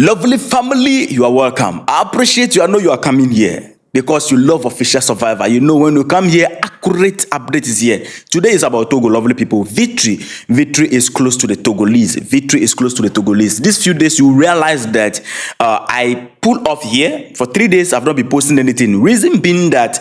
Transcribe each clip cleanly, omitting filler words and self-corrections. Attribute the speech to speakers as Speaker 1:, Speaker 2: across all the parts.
Speaker 1: Lovely family, you are welcome. I appreciate you. I know you are coming here because you love Official Survivor. You know when you come here, accurate update is here. Today is about Togo, lovely people. Victory is close to the Togolese. Victory is close to the Togolese. These few days, you realize that I pulled off here. For 3 days, I've not been posting anything. Reason being that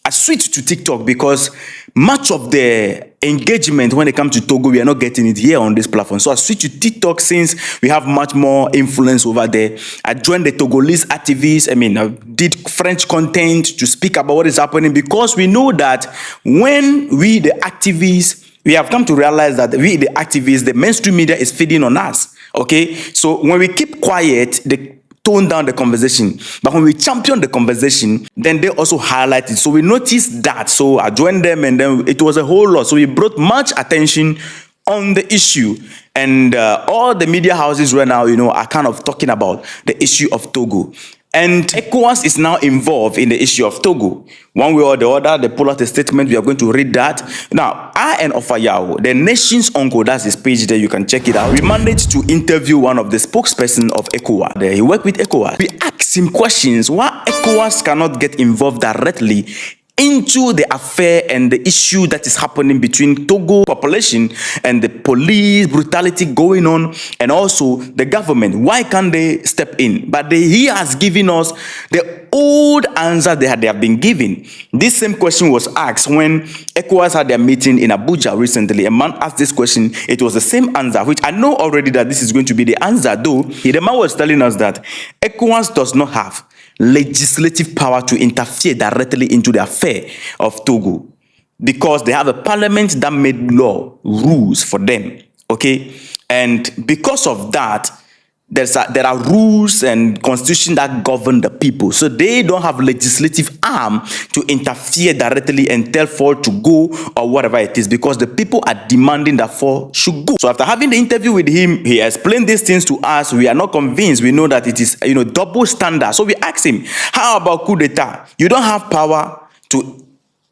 Speaker 1: I switched to TikTok because much of the engagement when it comes to Togo, we are not getting it here on this platform. So I switched to TikTok since we have much more influence over there. I joined the Togolese activists. I did French content to speak about what is happening because we know that when we, the activists, we have come to realize that we, the activists, the mainstream media is feeding on us. Okay, so when we keep quiet, they tone down the conversation, but when we champion the conversation, then they also highlight it. So we noticed that. So I joined them, and then it was a whole lot. So we brought much attention on the issue, and all the media houses right now, are kind of talking about the issue of Togo. And Ecowas is now involved in the issue of Togo. One way or the other, they pull out a statement. We are going to read that. Now, I and Ofayao, the nation's uncle, that's his page there, you can check it out. We managed to interview one of the spokesperson of Ecowas. He worked with Ecowas. We asked him questions why Ecowas cannot get involved directly into the affair and the issue that is happening between Togo population and the police brutality going on, and also the government. Why can't they step in? But he has given us the old answer they have been given. This same question was asked when Ecowas had their meeting in Abuja recently. A man asked this question. It was the same answer, which I know already that this is going to be the answer, though. The man was telling us that Ecowas does not have legislative power to interfere directly into the affair of Togo because they have a parliament that made rules for them, okay? And because of that, there are rules and constitution that govern the people. So they don't have legislative arm to interfere directly and tell Ford to go or whatever it is, because the people are demanding that Ford should go. So after having the interview with him, he explained these things to us. We are not convinced. We know that it is, double standard. So we asked him, how about coup d'etat? You don't have power to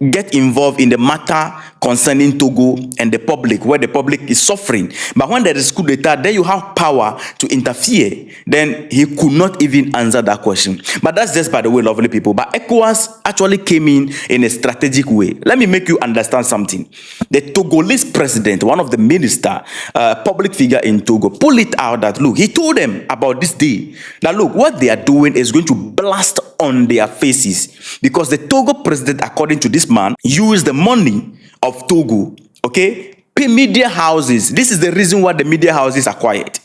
Speaker 1: get involved in the matter concerning Togo and the public, where the public is suffering. But when there is coup d'etat, then you have power to interfere. Then he could not even answer that question. But that's just, by the way, lovely people. But ECOWAS actually came in a strategic way. Let me make you understand something. The Togolese president, one of the minister, public figure in Togo, pulled it out that, look, he told them about this day, that, look, what they are doing is going to blast on their faces, because the Togo president, according to this man, used the money of Togo, okay, pay media houses. This is the reason why the media houses are quiet.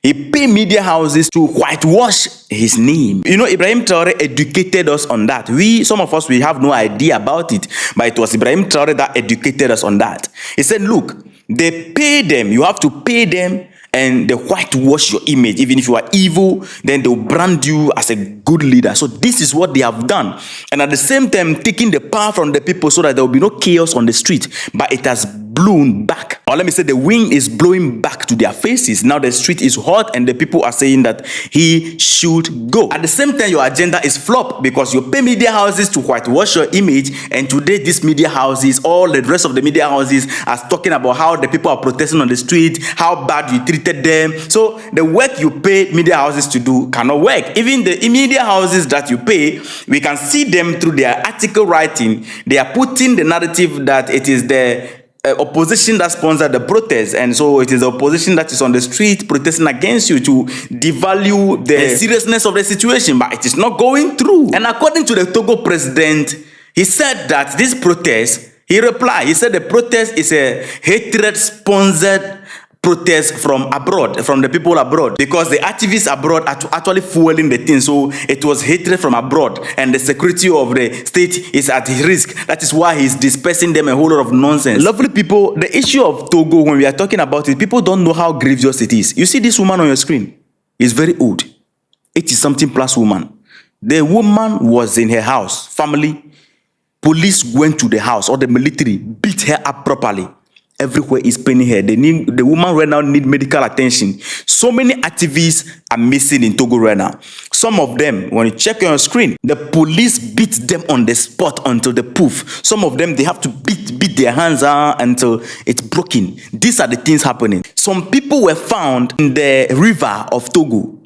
Speaker 1: He paid media houses to whitewash his name. Ibrahim Traore educated us on that. Some of us, we have no idea about it, but it was Ibrahim Traore that educated us on that. He said, look, they pay them, you have to pay them, and they whitewash your image. Even if you are evil, then they'll brand you as a good leader. So this is what they have done. And at the same time, taking the power from the people so that there will be no chaos on the street. But it has blown back. Or let me say the wind is blowing back to their faces. Now the street is hot and the people are saying that he should go. At the same time, your agenda is flop because you pay media houses to whitewash your image. And today, these media houses, all the rest of the media houses are talking about how the people are protesting on the street, how bad you treated them. So the work you pay media houses to do cannot work. Even the media houses that you pay, we can see them through their article writing. They are putting the narrative that it is the opposition that sponsored the protest, and so it is the opposition that is on the street protesting against you to devalue the seriousness of the situation, but it is not going through. And according to the Togo president, he said that this protest, he replied, he said the protest is a hatred-sponsored protest from abroad, from the people abroad, because the activists abroad are actually fueling the thing. So it was hatred from abroad, and the security of the state is at risk. That is why he's dispersing them a whole lot of nonsense. Lovely people, the issue of Togo, when we are talking about it, people don't know how grievous it is. You see this woman on your screen is very old, 80-something plus woman. The woman was in her house, family. Police went to the house, or the military beat her up properly. Everywhere is paining her. The woman right now need medical attention. So many activists are missing in Togo right now. Some of them, when you check on your screen, the police beat them on the spot until they poof. Some of them, they have to beat their hands until it's broken. These are the things happening. Some people were found in the river of Togo.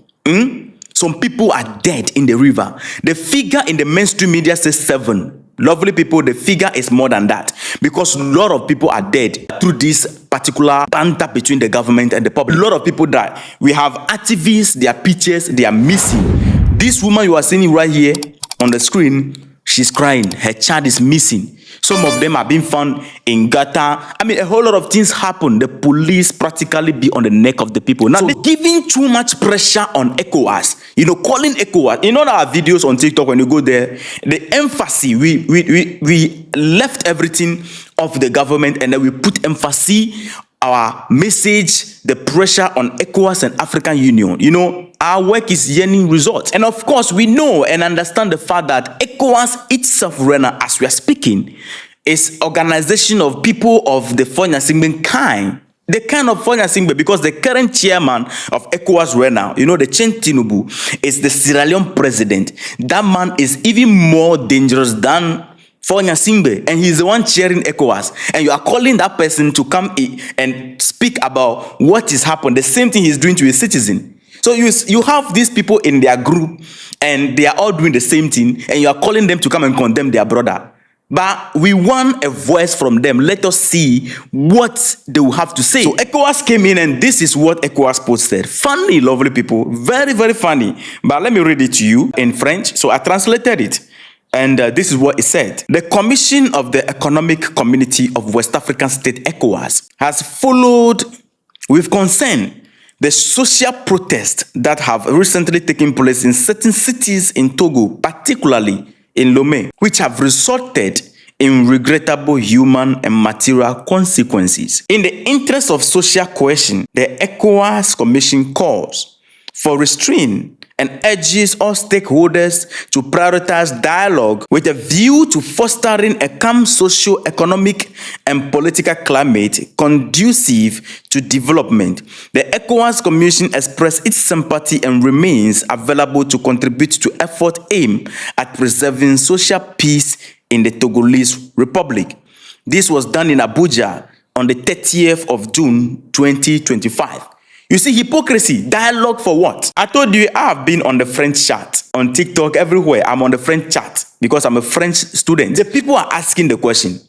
Speaker 1: Some people are dead in the river. The figure in the mainstream media says 7. Lovely people, the figure is more than that because a lot of people are dead through this particular banter between the government and the public. A lot of people die. We have activists, their pictures, they are missing. This woman you are seeing right here on the screen, she's crying. Her child is missing. Some of them are being found in gutter. I mean, a whole lot of things happen. The police practically be on the neck of the people. Now, so giving too much pressure on Ecowas, calling Ecowas. In all our videos on TikTok, when you go there, the emphasis, we left everything of the government and then we put emphasis, our message, the pressure on Ecowas and African Union. Our work is yielding results. And of course, we know and understand the fact that Ecowas itself, Rena, as we are speaking, is organization of people of the Fonyasimbe kind. The kind of Fonyasimbe, because the current chairman of Ecowas right now, the Chen Tinubu, is the Sierra Leone president. That man is even more dangerous than Fonyasimbe, and he's the one chairing ECOWAS, and you are calling that person to come and speak about what is happening, the same thing he's doing to a citizen. So you have these people in their group, and they are all doing the same thing, and you are calling them to come and condemn their brother. But we want a voice from them. Let us see what they will have to say. So ECOWAS came in, and this is what ECOWAS posted. Funny, lovely people. Very, very funny. But let me read it to you in French. So I translated it. And this is what it said. The Commission of the Economic Community of West African State, ECOWAS, has followed with concern the social protests that have recently taken place in certain cities in Togo, particularly in Lomé, which have resulted in regrettable human and material consequences. In the interest of social cohesion, the ECOWAS Commission calls for restraint and urges all stakeholders to prioritize dialogue with a view to fostering a calm socio-economic and political climate conducive to development. The ECOWAS Commission expressed its sympathy and remains available to contribute to efforts aimed at preserving social peace in the Togolese Republic. This was done in Abuja on the 30th of June 2025. You see, hypocrisy, dialogue for what? I told you I have been on the French chat, on TikTok, everywhere. I'm on the French chat because I'm a French student. The people are asking the question,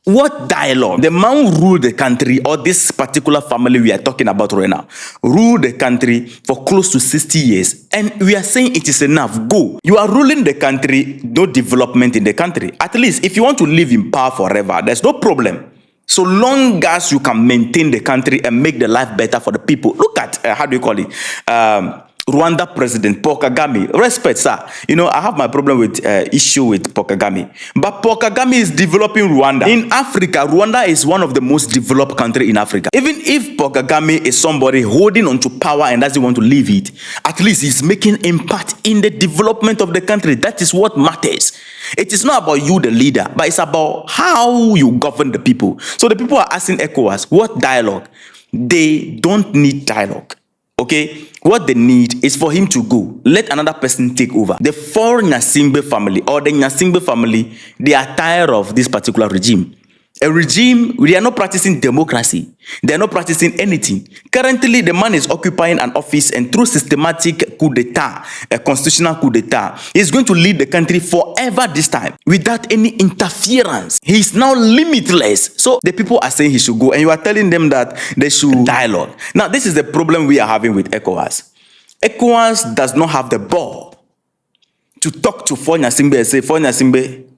Speaker 1: what dialogue? The man ruled the country, or this particular family we are talking about right now, ruled the country for close to 60 years. And we are saying it is enough. Go. You are ruling the country, no development in the country. At least if you want to live in power forever, there's no problem. So long as you can maintain the country and make the life better for the people. Look at, how do you call it? Rwanda President Paul Kagame. Respect, sir. I have my problem with issue with Paul Kagame. But Paul Kagame is developing Rwanda. In Africa, Rwanda is one of the most developed countries in Africa. Even if Paul Kagame is somebody holding onto power and doesn't want to leave it, at least he's making impact in the development of the country. That is what matters. It is not about you, the leader, but it's about how you govern the people. So the people are asking ECOWAS, what dialogue? They don't need dialogue. Okay? What they need is for him to go. Let another person take over. The four Nyasimbe family or the Nyasimbe family, they are tired of this particular regime. A regime, they are not practicing democracy. They are not practicing anything. Currently, the man is occupying an office, and through systematic coup d'etat, a constitutional coup d'etat, he's going to lead the country forever this time without any interference. He's now limitless. So the people are saying he should go, and you are telling them that they should dialogue. Now, this is the problem we are having with ECOWAS. ECOWAS does not have the ball to talk to Fonyasimbe and say, Fonyasimbe,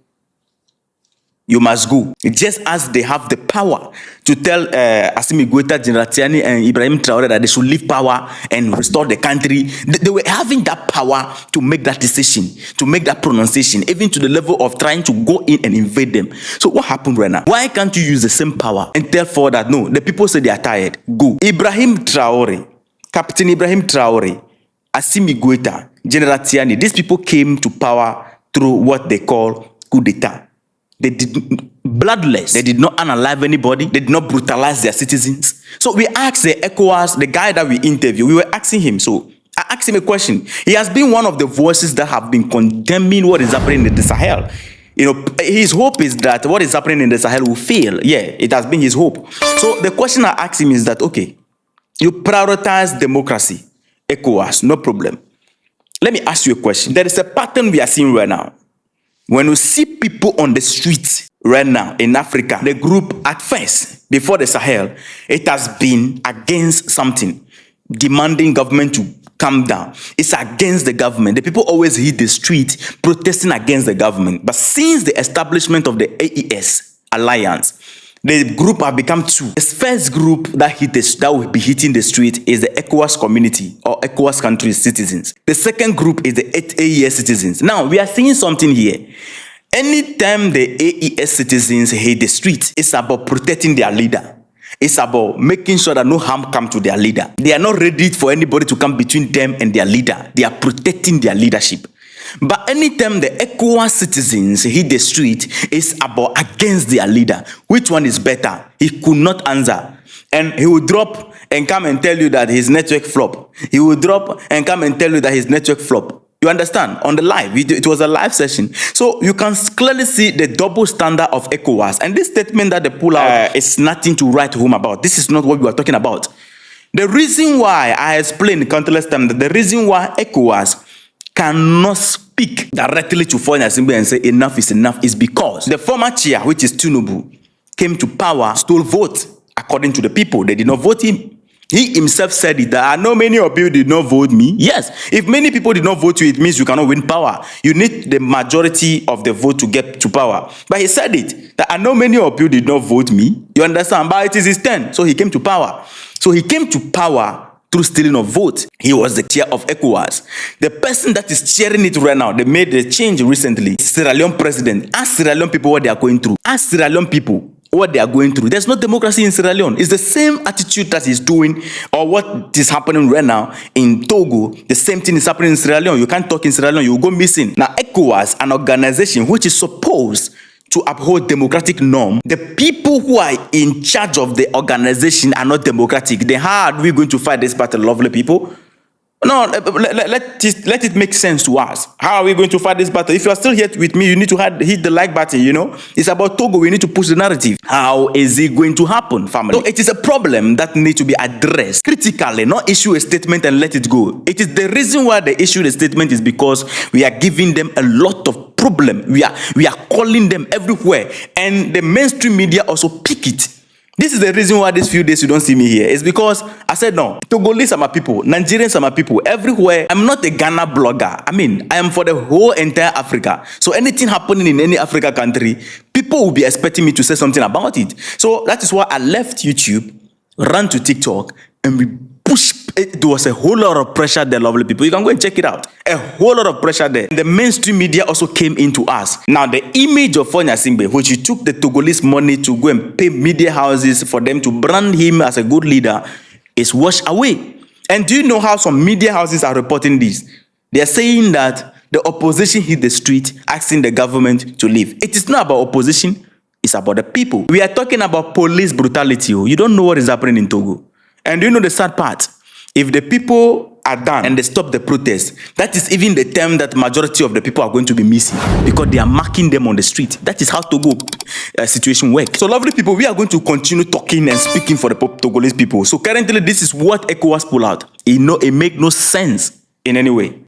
Speaker 1: you must go. Just as they have the power to tell Assimi Goïta, General Tiani, and Ibrahim Traoré that they should leave power and restore the country. They were having that power to make that decision, to make that pronunciation, even to the level of trying to go in and invade them. So what happened right now? Why can't you use the same power and therefore that no, the people say they are tired? Go. Ibrahim Traoré, Captain Ibrahim Traoré, Assimi Goïta, General Tiani, these people came to power through what they call coup d'etat. They did bloodless. They did not unalive anybody. They did not brutalize their citizens. So we asked the ECOWAS, the guy that we interviewed, we were asking him. So I asked him a question. He has been one of the voices that have been condemning what is happening in the Sahel. His hope is that what is happening in the Sahel will fail. Yeah, it has been his hope. So the question I asked him is that, okay, you prioritize democracy, ECOWAS, no problem. Let me ask you a question. There is a pattern we are seeing right now. When you see people on the streets right now in Africa, the group at first, before the Sahel, it has been against something, demanding government to calm down. It's against the government. The people always hit the street protesting against the government. But since the establishment of the AES alliance, the group have become two. The first group that will be hitting the street is the Ecowas community or Ecowas countries citizens. The second group is the AES citizens. Now we are seeing something here. Anytime the AES citizens hit the street, it's about protecting their leader. It's about making sure that no harm comes to their leader. They are not ready for anybody to come between them and their leader. They are protecting their leadership. But anytime the Ecowas citizens hit the street, it's about against their leader. Which one is better? He could not answer. And he will drop and come and tell you that his network flop. He will drop and come and tell you that his network flop. You understand? On the live, it was a live session. So you can clearly see the double standard of Ecowas. And this statement that they pull out is nothing to write home about. This is not what we are talking about. The reason why I explained countless times that the reason why Ecowas cannot speak directly to foreign assembly and say enough is enough is because the former chair, which is Tinubu, came to power, stole vote according to the people. They did not vote him. He himself said it, that I know many of you did not vote me. Yes, if many people did not vote you, it means you cannot win power. You need the majority of the vote to get to power. But he said it, that I know many of you did not vote me. You understand? But it is his turn. So he came to power. So he came to power through stealing of votes. He was the chair of ECOWAS. The person that is chairing it right now, they made a change recently. Sierra Leone president. Ask Sierra Leone people what they are going through. Ask Sierra Leone people what they are going through. There's no democracy in Sierra Leone. It's the same attitude that he's doing, or what is happening right now in Togo. The same thing is happening in Sierra Leone. You can't talk in Sierra Leone, you will go missing. Now, ECOWAS, an organization which is supposed to uphold democratic norm, the people who are in charge of the organization are not democratic. Then how are we going to fight this battle, lovely people? No, let it make sense to us. How are we going to fight this battle? If you are still here with me, you need to hit the like button, you know. It's about Togo. We need to push the narrative. How is it going to happen, family? So it is a problem that needs to be addressed critically, not issue a statement and let it go. It is the reason why they issue the statement is because we are giving them a lot of problem. We are calling them everywhere. And the mainstream media also pick it. This is the reason why these few days you don't see me here. It's because I said no. Togolese are my people. Nigerians are my people. Everywhere. I'm not a Ghana blogger. I mean, I am for the whole entire Africa. So anything happening in any Africa country, people will be expecting me to say something about it. So that is why I left YouTube, ran to TikTok, and we pushed. There was a whole lot of pressure there, lovely people. You can go and check it out. A whole lot of pressure there. And the mainstream media also came into us. Now, the image of Fonya Simbe, which he took the Togolese money to go and pay media houses for them to brand him as a good leader, is washed away. And do you know how some media houses are reporting this? They are saying that the opposition hit the street asking the government to leave. It is not about opposition. It's about the people. We are talking about police brutality. You don't know what is happening in Togo. And do you know the sad part? If the people are done and they stop the protest, that is even the term that majority of the people are going to be missing because they are marking them on the street. That is how Togo situation works. So lovely people, we are going to continue talking and speaking for the Togolese people. So currently, this is what ECOWAS pull out. It make no sense in any way.